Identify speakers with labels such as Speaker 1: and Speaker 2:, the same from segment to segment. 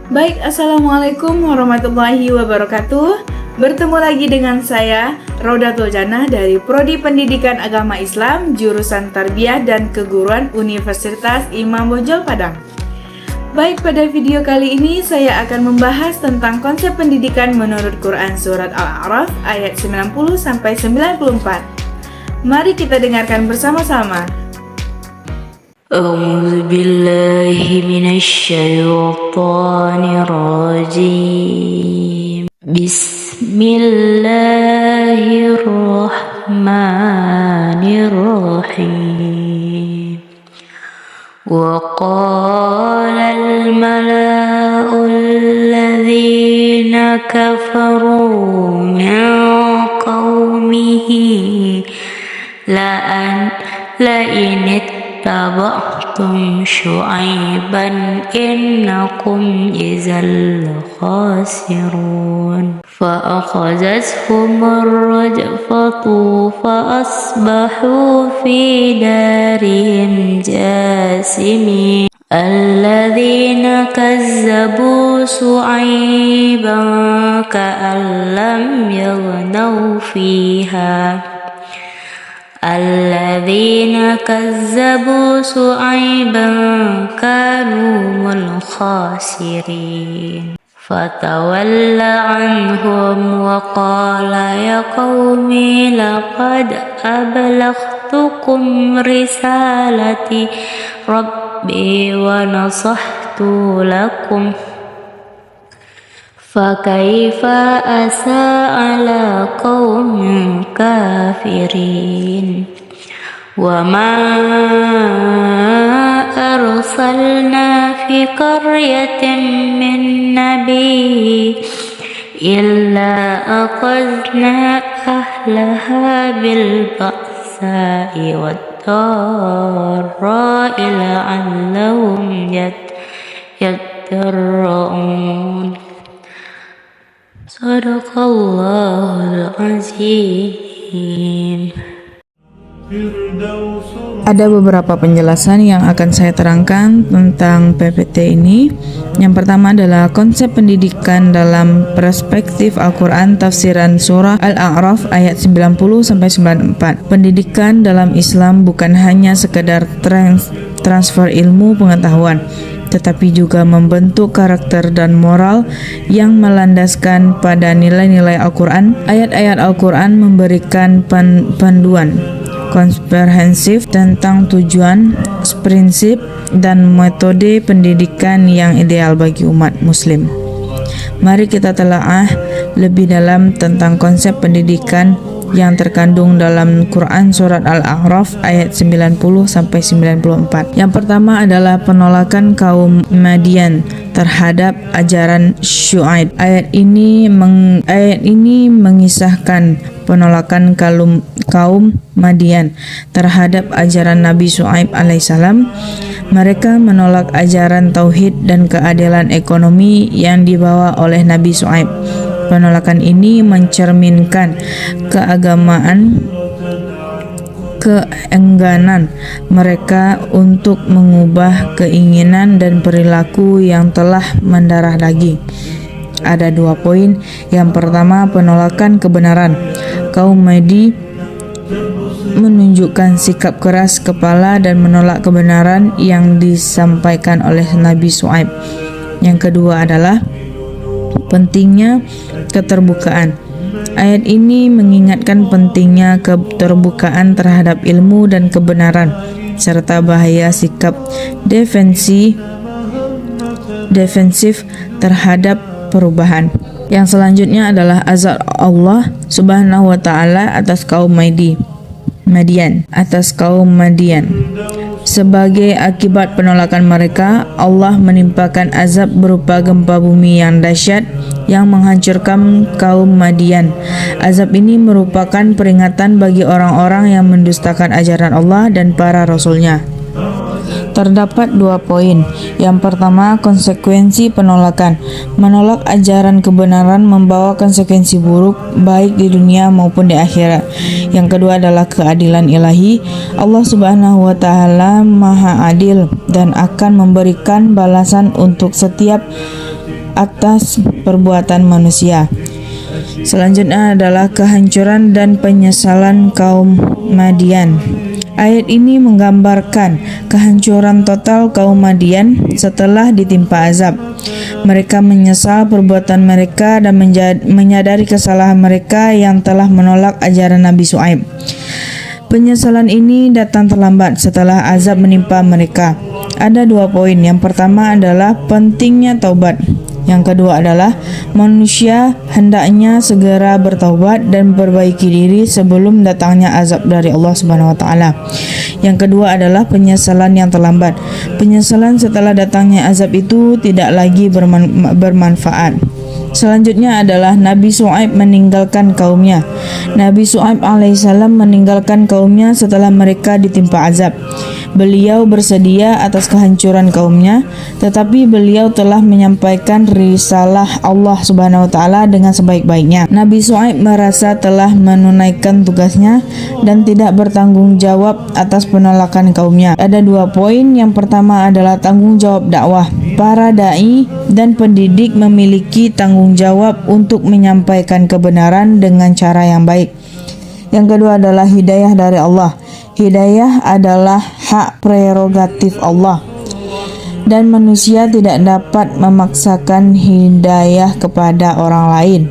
Speaker 1: Baik, Assalamualaikum warahmatullahi wabarakatuh. Bertemu lagi dengan saya, Raudatul Jannah dari Prodi Pendidikan Agama Islam, jurusan Tarbiyah dan Keguruan Universitas Imam Bonjol Padang. Baik, pada video kali ini saya akan membahas tentang konsep pendidikan menurut Quran Surat Al-A'raf ayat 90-94. Mari kita dengarkan bersama-sama.
Speaker 2: أعوذ بالله من الشيطان الرجيم بسم الله الرحمن الرحيم وقال الملأ الذين كفروا من قومه لئن اتبعتم شعيبا إنكم إذا لخاسرون فأخذتهم الرجفة فأصبحوا في دارهم جاثمين الذين كذبوا شعيبا كأن لم يغنوا فيها الذين كذبوا شعيبا كانوا الخاسرين فتولى عنهم وقال يا قوم لقد أبلغتكم رسالة ربي ونصحت لكم فكيف أسى على قوم كافرين وما أرسلنا في قرية من نبي إلا أخذنا أهلها بالبأساء والضراء لعلهم يضرعون Sadaqallahul Azim.
Speaker 1: Ada beberapa penjelasan yang akan saya terangkan tentang PPT ini. Yang pertama adalah konsep pendidikan dalam perspektif Al-Quran tafsiran surah Al-A'raf ayat 90-94. Pendidikan dalam Islam bukan hanya sekedar transfer ilmu pengetahuan, tetapi juga membentuk karakter dan moral yang melandaskan pada nilai-nilai Al-Quran. Ayat-ayat Al-Quran memberikan panduan komprehensif tentang tujuan, prinsip, dan metode pendidikan yang ideal bagi umat muslim. Mari kita telaah lebih dalam tentang konsep pendidikan yang terkandung dalam Quran Surat Al-A'raf ayat 90-94. Yang pertama adalah penolakan kaum Madian terhadap ajaran Syuaib. Ayat ini mengisahkan penolakan kaum Madian terhadap ajaran Nabi Syuaib alaihissalam. Mereka menolak ajaran tauhid dan keadilan ekonomi yang dibawa oleh Nabi Syuaib. Penolakan ini mencerminkan keengganan mereka untuk mengubah keinginan dan perilaku yang telah mendarah daging. Ada 2 poin. Yang pertama, penolakan kebenaran. Kaum Madi menunjukkan sikap keras kepala dan menolak kebenaran yang disampaikan oleh Nabi Syuaib. Yang kedua adalah pentingnya keterbukaan. Ayat ini mengingatkan pentingnya keterbukaan terhadap ilmu dan kebenaran, serta bahaya sikap defensif terhadap perubahan. Yang selanjutnya adalah azab Allah Subhanahu wa taala atas kaum Madian. Sebagai akibat penolakan mereka, Allah menimpakan azab berupa gempa bumi yang dahsyat yang menghancurkan kaum Madian. Azab ini merupakan peringatan bagi orang-orang yang mendustakan ajaran Allah dan para rasulnya. Terdapat 2 poin. Yang pertama, konsekuensi penolakan. Menolak ajaran kebenaran membawa konsekuensi buruk baik di dunia maupun di akhirat. Yang kedua adalah keadilan ilahi. Allah Subhanahu wa taala Maha Adil dan akan memberikan balasan untuk setiap atas perbuatan manusia. Selanjutnya adalah kehancuran dan penyesalan kaum Madian. Ayat ini menggambarkan kehancuran total kaum Madian setelah ditimpa azab. Mereka menyesal perbuatan mereka dan menyadari kesalahan mereka yang telah menolak ajaran Nabi Syuaib. Penyesalan ini datang terlambat setelah azab menimpa mereka. Ada 2 poin. Yang pertama adalah pentingnya taubat. Yang kedua adalah manusia hendaknya segera bertaubat dan perbaiki diri sebelum datangnya azab dari Allah Subhanahu wa taala. Yang kedua adalah penyesalan yang terlambat. Penyesalan setelah datangnya azab itu tidak lagi bermanfaat. Selanjutnya adalah Nabi Syuaib meninggalkan kaumnya. Nabi Syuaib alaihissalam meninggalkan kaumnya setelah mereka ditimpa azab. Beliau bersedia atas kehancuran kaumnya, tetapi beliau telah menyampaikan risalah Allah Subhanahu wa taala dengan sebaik-baiknya. Nabi Syuaib merasa telah menunaikan tugasnya dan tidak bertanggung jawab atas penolakan kaumnya. Ada 2 poin. Yang pertama adalah tanggung jawab dakwah. Para dai dan pendidik memiliki tanggung jawab untuk menyampaikan kebenaran dengan cara yang baik. Yang kedua adalah hidayah dari Allah. Hidayah adalah hak prerogatif Allah dan manusia tidak dapat memaksakan hidayah kepada orang lain.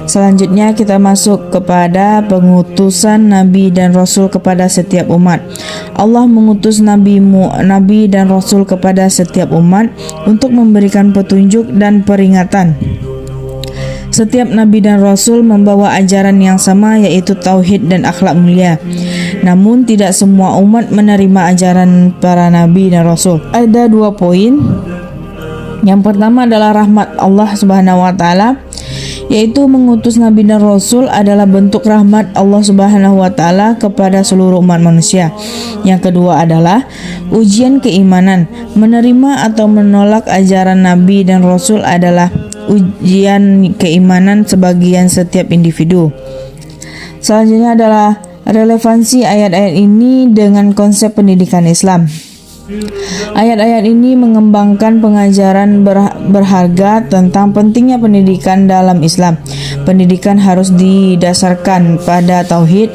Speaker 1: Selanjutnya kita masuk kepada pengutusan Nabi dan Rasul kepada setiap umat. Allah mengutus Nabi dan Rasul kepada setiap umat untuk memberikan petunjuk dan peringatan. Setiap Nabi dan Rasul membawa ajaran yang sama, yaitu tauhid dan akhlak mulia. Namun tidak semua umat menerima ajaran para Nabi dan Rasul. Ada 2 poin. Yang pertama adalah rahmat Allah Subhanahu wa taala, yaitu mengutus Nabi dan Rasul adalah bentuk rahmat Allah Subhanahu wa taala kepada seluruh umat manusia. Yang kedua adalah ujian keimanan. Menerima atau menolak ajaran Nabi dan Rasul adalah ujian keimanan sebagian setiap individu. Selanjutnya adalah relevansi ayat-ayat ini dengan konsep pendidikan Islam. Ayat-ayat ini mengembangkan pengajaran berharga tentang pentingnya pendidikan dalam Islam. Pendidikan harus didasarkan pada tauhid,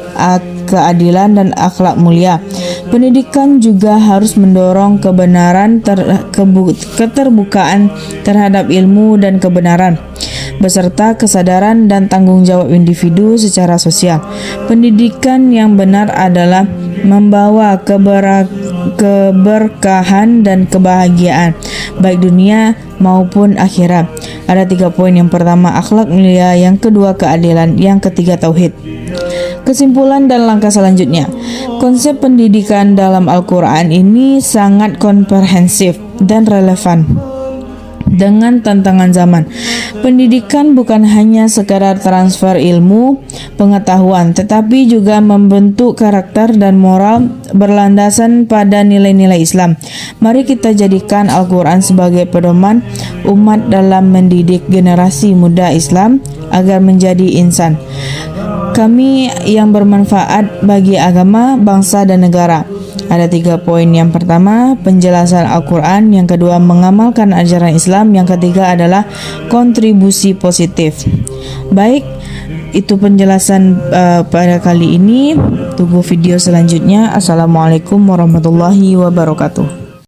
Speaker 1: keadilan dan akhlak mulia. Pendidikan juga harus mendorong kebenaran, keterbukaan terhadap ilmu dan kebenaran, beserta kesadaran dan tanggung jawab individu secara sosial. Pendidikan yang benar adalah membawa keberkahan dan kebahagiaan, baik dunia maupun akhirat. Ada 3 poin. Yang pertama akhlak mulia, yang kedua keadilan, yang ketiga tauhid. Kesimpulan dan langkah selanjutnya. Konsep pendidikan dalam Al-Quran ini sangat komprehensif dan relevan dengan tantangan zaman. Pendidikan bukan hanya sekadar transfer ilmu, pengetahuan, tetapi juga membentuk karakter dan moral berlandasan pada nilai-nilai Islam. Mari kita jadikan Al-Quran sebagai pedoman umat dalam mendidik generasi muda Islam agar menjadi insan kami yang bermanfaat bagi agama, bangsa, dan negara. Ada 3 poin. Yang pertama, penjelasan Al-Quran. Yang kedua, mengamalkan ajaran Islam. Yang ketiga adalah kontribusi positif. Baik, itu penjelasan pada kali ini. Tunggu video selanjutnya. Assalamualaikum warahmatullahi wabarakatuh.